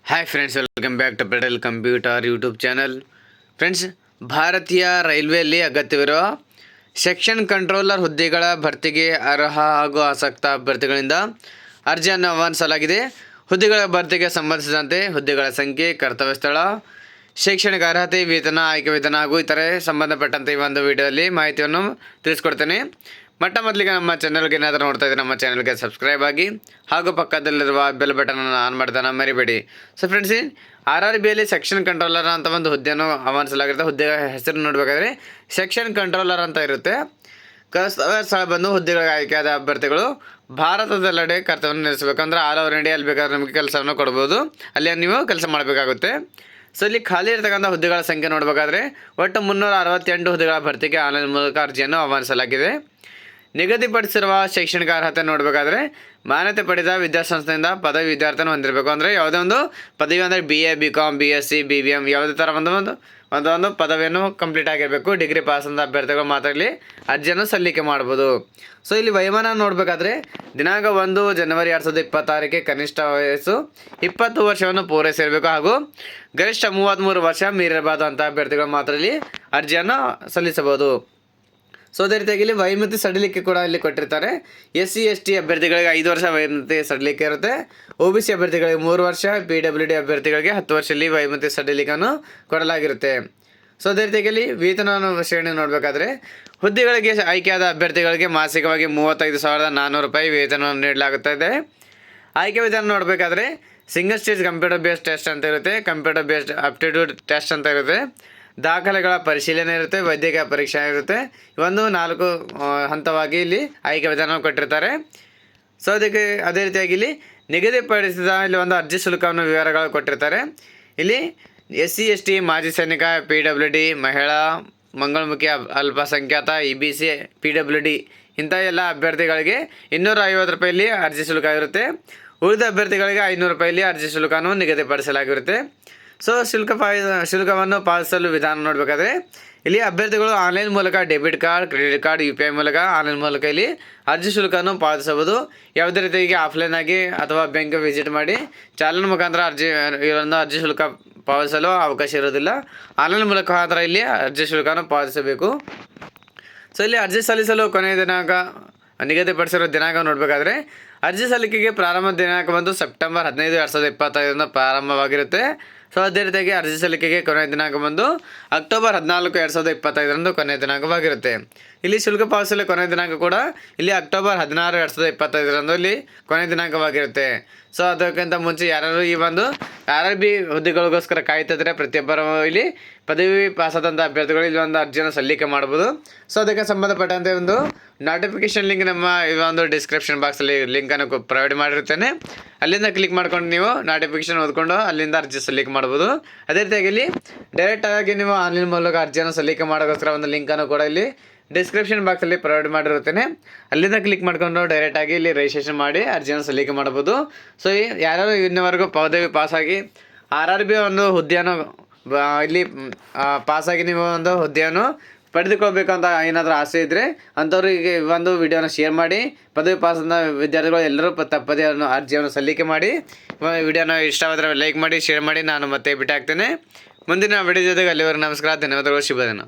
Hi friends, welcome back to pedal computer YouTube channel. Friends, ಭಾರತೀಯ ರೈಲ್ವೆಯಲ್ಲಿ ಅಗತ್ಯವಿರುವ section controller ಹುದ್ದೆಗಳ ಭರ್ತಿಗೆ ಅರ್ಹ ಹಾಗೂ ಆಸಕ್ತ ಅಭ್ಯರ್ಥಿಗಳಿಂದ ಅರ್ಜಿಯನ್ನು ಆಹ್ವಾನಿಸಲಾಗಿದೆ. ಹುದ್ದೆಗಳ ಭರ್ತಿಗೆ ಸಂಬಂಧಿಸಿದಂತೆ ಹುದ್ದೆಗಳ ಸಂಖ್ಯೆ, ಕರ್ತವ್ಯ ಸ್ಥಳ, ಶೈಕ್ಷಣಿಕ ಅರ್ಹತೆ, ವೇತನ, ಆಯ್ಕೆ ವೇತನ ಹಾಗೂ ಇತರೆ ಸಂಬಂಧಪಟ್ಟಂತೆ ಈ ಒಂದು ವಿಡಿಯೋದಲ್ಲಿ ಮಾಹಿತಿಯನ್ನು ತಿಳಿಸ್ಕೊಡ್ತೇನೆ. ಮೊದಲಿಗೆ ನಮ್ಮ ಚಾನಲ್ಗೆ ಏನಾದರೂ ನೋಡ್ತಾ ಇದ್ದರೆ ನಮ್ಮ ಚಾನಲ್ಗೆ ಸಬ್ಸ್ಕ್ರೈಬ್ ಆಗಿ ಹಾಗೂ ಪಕ್ಕದಲ್ಲಿರುವ ಬೆಲ್ ಬಟನನ್ನು ಆನ್ ಮಾಡೋದನ್ನು ಮರಿಬೇಡಿ. ಸೊ ಫ್ರೆಂಡ್ಸ್, RRBಯಲ್ಲಿ ಸೆಕ್ಷನ್ ಕಂಟ್ರೋಲರ್ ಅಂತ ಒಂದು ಹುದ್ದೆಯನ್ನು ಆಹ್ವಾನಿಸಲಾಗಿರುತ್ತೆ. ಹುದ್ದೆ ಹೆಸರು ನೋಡಬೇಕಾದ್ರೆ ಸೆಕ್ಷನ್ ಕಂಟ್ರೋಲರ್ ಅಂತ ಇರುತ್ತೆ. ಕರ್ತವ್ಯ ಸ್ಥಳ ಬಂದು ಹುದ್ದೆಗಳಿಗೆ ಆಯ್ಕೆಯಾದ ಅಭ್ಯರ್ಥಿಗಳು ಭಾರತದೆಲ್ಲೆಡೆ ಕರ್ತವ್ಯವನ್ನು ನಡೆಸಬೇಕು. ಅಂದರೆ ಆಲ್ ಓವರ್ ಇಂಡಿಯಾ ಅಲ್ಲಿ ಬೇಕಾದ್ರೆ ನಮಗೆ ಕೆಲಸವನ್ನು ಕೊಡ್ಬೋದು, ಅಲ್ಲಿ ನೀವು ಕೆಲಸ ಮಾಡಬೇಕಾಗುತ್ತೆ. ಸೊ ಇಲ್ಲಿ ಖಾಲಿ ಇರ್ತಕ್ಕಂಥ ಹುದ್ದೆಗಳ ಸಂಖ್ಯೆ ನೋಡಬೇಕಾದ್ರೆ ಒಟ್ಟು 368 ಹುದ್ದೆಗಳ ಭರ್ತಿಗೆ ಆನ್ಲೈನ್ ಮೂಲಕ ಅರ್ಜಿಯನ್ನು ಆಹ್ವಾನಿಸಲಾಗಿದೆ. ನಿಗದಿಪಡಿಸಿರುವ ಶೈಕ್ಷಣಿಕ ಅರ್ಹತೆ ನೋಡಬೇಕಾದ್ರೆ ಮಾನ್ಯತೆ ಪಡೆದ ವಿದ್ಯಾಸಂಸ್ಥೆಯಿಂದ ಪದವಿ ವಿದ್ಯಾರ್ಥಿಯನ್ನು ಹೊಂದಿರಬೇಕು. ಅಂದರೆ ಯಾವುದೇ ಒಂದು ಪದವಿ ಅಂದರೆ BA, BCom, BSc, BBM ಯಾವುದೇ ಥರ ಒಂದು ಪದವಿಯನ್ನು ಕಂಪ್ಲೀಟ್ ಆಗಿರಬೇಕು. ಡಿಗ್ರಿ ಪಾಸ್ ಅಂತ ಅಭ್ಯರ್ಥಿಗಳು ಮಾತ್ರ ಇಲ್ಲಿ ಅರ್ಜಿಯನ್ನು ಸಲ್ಲಿಕೆ ಮಾಡ್ಬೋದು. ಸೊ ಇಲ್ಲಿ ವಯೋಮಾನ ನೋಡಬೇಕಾದ್ರೆ ದಿನಾಂಕ 1 ಜನವರಿ 2026 ಕನಿಷ್ಠ ವಯಸ್ಸು 20 ವರ್ಷವನ್ನು ಪೂರೈಸಿರಬೇಕು ಹಾಗೂ ಗರಿಷ್ಠ 33 ವರ್ಷ ಮೀರಿರಬಾರ್ದು ಅಂತ ಅಭ್ಯರ್ಥಿಗಳು ಮಾತ್ರ ಇಲ್ಲಿ ಅರ್ಜಿಯನ್ನು ಸಲ್ಲಿಸಬಹುದು. ಸೊ ಅದೇ ರೀತಿಯಾಗಿ ಇಲ್ಲಿ ವಯೋಮಿತಿ ಸಡಿಲಿಕೆ ಕೂಡ ಇಲ್ಲಿ ಕೊಟ್ಟಿರ್ತಾರೆ. SC ST ಅಭ್ಯರ್ಥಿಗಳಿಗೆ 5 ವರ್ಷ ವಯೋಮಿತಿ ಸಡಿಲಿಕೆ ಇರುತ್ತೆ. OBC ಅಭ್ಯರ್ಥಿಗಳಿಗೆ 3 ವರ್ಷ, PWD ಅಭ್ಯರ್ಥಿಗಳಿಗೆ 10 ವರ್ಷದಲ್ಲಿ ವಯೋಮಿತಿ ಸಡಿಲಿಕೆಯನ್ನು ಕೊಡಲಾಗಿರುತ್ತೆ. ಸೊ ಅದೇ ರೀತಿಯಾಗಿ ವೇತನ ಶ್ರೇಣಿ ನೋಡಬೇಕಾದ್ರೆ ಹುದ್ದೆಗಳಿಗೆ ಆಯ್ಕೆಯಾದ ಅಭ್ಯರ್ಥಿಗಳಿಗೆ ಮಾಸಿಕವಾಗಿ 35,400 ರೂಪಾಯಿ ವೇತನವನ್ನು ನೀಡಲಾಗುತ್ತದೆ. ಆಯ್ಕೆ ವಿಧಾನ ನೋಡಬೇಕಾದ್ರೆ single stage computer based test ಅಂತ ಇರುತ್ತೆ, ಕಂಪ್ಯೂಟರ್ ಬೇಸ್ಡ್ ಆಪ್ಟಿಟ್ಯೂಡ್ ಟೆಸ್ಟ್ ಅಂತ ಇರುತ್ತೆ, ದಾಖಲೆಗಳ ಪರಿಶೀಲನೆ ಇರುತ್ತೆ, ವೈದ್ಯಕೀಯ ಪರೀಕ್ಷೆ ಇರುತ್ತೆ. ಒಂದು 4 ಹಂತವಾಗಿ ಇಲ್ಲಿ ಆಯ್ಕೆ ವಿಧಾನವನ್ನು ಕೊಟ್ಟಿರ್ತಾರೆ. ಸೊ ಅದಕ್ಕೆ ಅದೇ ರೀತಿಯಾಗಿ ಇಲ್ಲಿ ನಿಗದಿಪಡಿಸಿದ ಇಲ್ಲಿ ಒಂದು ಅರ್ಜಿ ಶುಲ್ಕವನ್ನು ವಿವರಗಳು ಕೊಟ್ಟಿರ್ತಾರೆ. ಇಲ್ಲಿ SC ST, ಮಾಜಿ ಸೈನಿಕ, PWD, ಮಹಿಳಾ, ಮಂಗಳಮುಖಿ ಅಲ್ಪಸಂಖ್ಯಾತ, EBC, PWD ಇಂಥ ಎಲ್ಲ ಅಭ್ಯರ್ಥಿಗಳಿಗೆ 250 ರೂಪಾಯಲ್ಲಿ ಅರ್ಜಿ ಶುಲ್ಕ ಇರುತ್ತೆ. ಉಳಿದ ಅಭ್ಯರ್ಥಿಗಳಿಗೆ 500 ರೂಪಾಯಲ್ಲಿ ಅರ್ಜಿ ಶುಲ್ಕವನ್ನು ನಿಗದಿಪಡಿಸಲಾಗಿರುತ್ತೆ. ಸೊ ಶುಲ್ಕವನ್ನು ಪಾವತಿಸಲು ವಿಧಾನ ನೋಡಬೇಕಾದ್ರೆ ಇಲ್ಲಿ ಅಭ್ಯರ್ಥಿಗಳು ಆನ್ಲೈನ್ ಮೂಲಕ debit card, credit card, UPI ಮೂಲಕ ಆನ್ಲೈನ್ ಮೂಲಕ ಇಲ್ಲಿ ಅರ್ಜಿ ಶುಲ್ಕವನ್ನು ಪಾವತಿಸಬಹುದು. ಯಾವುದೇ ರೀತಿಯಾಗಿ ಆಫ್ಲೈನ್ ಆಗಿ ಅಥವಾ ಬ್ಯಾಂಕ್ ವಿಸಿಟ್ ಮಾಡಿ ಚಾಲನೆ ಮುಖಾಂತರ ಅರ್ಜಿ ಶುಲ್ಕ ಪಾವತಿಸಲು ಅವಕಾಶ ಇರೋದಿಲ್ಲ. ಆನ್ಲೈನ್ ಮೂಲಕ ಮಾತ್ರ ಇಲ್ಲಿ ಅರ್ಜಿ ಶುಲ್ಕವನ್ನು ಪಾವತಿಸಬೇಕು. ಸೊ ಇಲ್ಲಿ ಅರ್ಜಿ ಸಲ್ಲಿಸಲು ಕೊನೆಯ ದಿನಾಂಕ ನಿಗದಿಪಡಿಸಿರೋ ದಿನಾಂಕ ನೋಡಬೇಕಾದ್ರೆ ಅರ್ಜಿ ಸಲ್ಲಿಕೆಗೆ ಪ್ರಾರಂಭ ದಿನಾಂಕ ಬಂದು ಸೆಪ್ಟೆಂಬರ್ 15, 2025 ಪ್ರಾರಂಭವಾಗಿರುತ್ತೆ. ಸೊ ಅದೇ ರೀತಿಯಾಗಿ ಅರ್ಜಿ ಸಲ್ಲಿಕೆಗೆ ಕೊನೆಯ ದಿನಾಂಕ ಬಂದು ಅಕ್ಟೋಬರ್ 14, 2025 ಕೊನೆಯ ದಿನಾಂಕವಾಗಿರುತ್ತೆ. ಇಲ್ಲಿ ಶುಲ್ಕ ಪಾವತಿಸಲು ಕೊನೆಯ ದಿನಾಂಕ ಕೂಡ ಇಲ್ಲಿ ಅಕ್ಟೋಬರ್ 16, 2025 ಇಲ್ಲಿ ಕೊನೆಯ ದಿನಾಂಕವಾಗಿರುತ್ತೆ. ಸೊ ಅದಕ್ಕಿಂತ ಮುಂಚೆ ಯಾರು ಈ ಒಂದು RRB ಹುದ್ದೆಗಳಿಗೋಸ್ಕರ ಕಾಯ್ತಿದ್ರೆ ಪ್ರತಿಯೊಬ್ಬರು ಇಲ್ಲಿ ಪದವಿ ಪಾಸಾದಂಥ ಅಭ್ಯರ್ಥಿಗಳು ಇಲ್ಲಿ ಒಂದು ಅರ್ಜಿಯನ್ನು ಸಲ್ಲಿಕೆ ಮಾಡ್ಬೋದು. ಸೊ ಅದಕ್ಕೆ ಸಂಬಂಧಪಟ್ಟಂತೆ ಒಂದು ನೋಟಿಫಿಕೇಶನ್ ಲಿಂಕ್ ನಮ್ಮ ಈ ಒಂದು ಡಿಸ್ಕ್ರಿಪ್ಷನ್ ಬಾಕ್ಸಲ್ಲಿ ಲಿಂಕನ್ನು ಪ್ರೊವೈಡ್ ಮಾಡಿರ್ತೇನೆ. ಅಲ್ಲಿಂದ ಕ್ಲಿಕ್ ಮಾಡ್ಕೊಂಡು ನೀವು ನೋಟಿಫಿಕೇಶನ್ ಓದ್ಕೊಂಡು ಅಲ್ಲಿಂದ ಅರ್ಜಿ ಸಲ್ಲಿಕೆ ಮಾಡ್ಬೋದು. ಅದೇ ರೀತಿಯಾಗಿ ಇಲ್ಲಿ ಡೈರೆಕ್ಟಾಗಿ ನೀವು ಆನ್ಲೈನ್ ಮೂಲಕ ಅರ್ಜಿಯನ್ನು ಸಲ್ಲಿಕೆ ಮಾಡೋಕ್ಕೋಸ್ಕರ ಒಂದು ಲಿಂಕನ್ನು ಕೂಡ ಇಲ್ಲಿ ಡಿಸ್ಕ್ರಿಪ್ಷನ್ ಬಾಕ್ಸಲ್ಲಿ ಪ್ರೊವೈಡ್ ಮಾಡಿರುತ್ತೇನೆ. ಅಲ್ಲಿಂದ ಕ್ಲಿಕ್ ಮಾಡ್ಕೊಂಡು ಡೈರೆಕ್ಟಾಗಿ ಇಲ್ಲಿ ರಿಜಿಸ್ಟ್ರೇಷನ್ ಮಾಡಿ ಅರ್ಜಿಯನ್ನು ಸಲ್ಲಿಕೆ ಮಾಡ್ಬೋದು. ಸೊ ಯಾರು ಇನ್ನವರೆಗೂ ಪದವಿ ಪಾಸಾಗಿ RRB ಒಂದು ಹುದ್ದೆಯನ್ನು ಇಲ್ಲಿ ಪಾಸಾಗಿ ನೀವು ಒಂದು ಹುದ್ದೆಯನ್ನು ಪಡೆದುಕೊಳ್ಬೇಕಂತ ಏನಾದರೂ ಆಸೆ ಇದ್ದರೆ ಅಂಥವ್ರಿಗೆ ಒಂದು ವಿಡಿಯೋನ ಶೇರ್ ಮಾಡಿ. ಪದವಿ ಪಾಸಾದ ವಿದ್ಯಾರ್ಥಿಗಳು ಎಲ್ಲರೂ ತಪ್ಪದೇ ಅರ್ಜಿಯನ್ನು ಸಲ್ಲಿಕೆ ಮಾಡಿ. ವಿಡಿಯೋನ ಇಷ್ಟವಾದರೆ ಲೈಕ್ ಮಾಡಿ, ಶೇರ್ ಮಾಡಿ. ನಾನು ಮತ್ತೆ ಭೇಟಿ ಆಗ್ತೇನೆ ಮುಂದಿನ ವಿಡಿಯೋ ಜೊತೆಗೆ. ಅಲ್ಲಿವರೆಗೆ ನಮಸ್ಕಾರ, ಧನ್ಯವಾದಗಳು, ಶುಭ ದಿನ.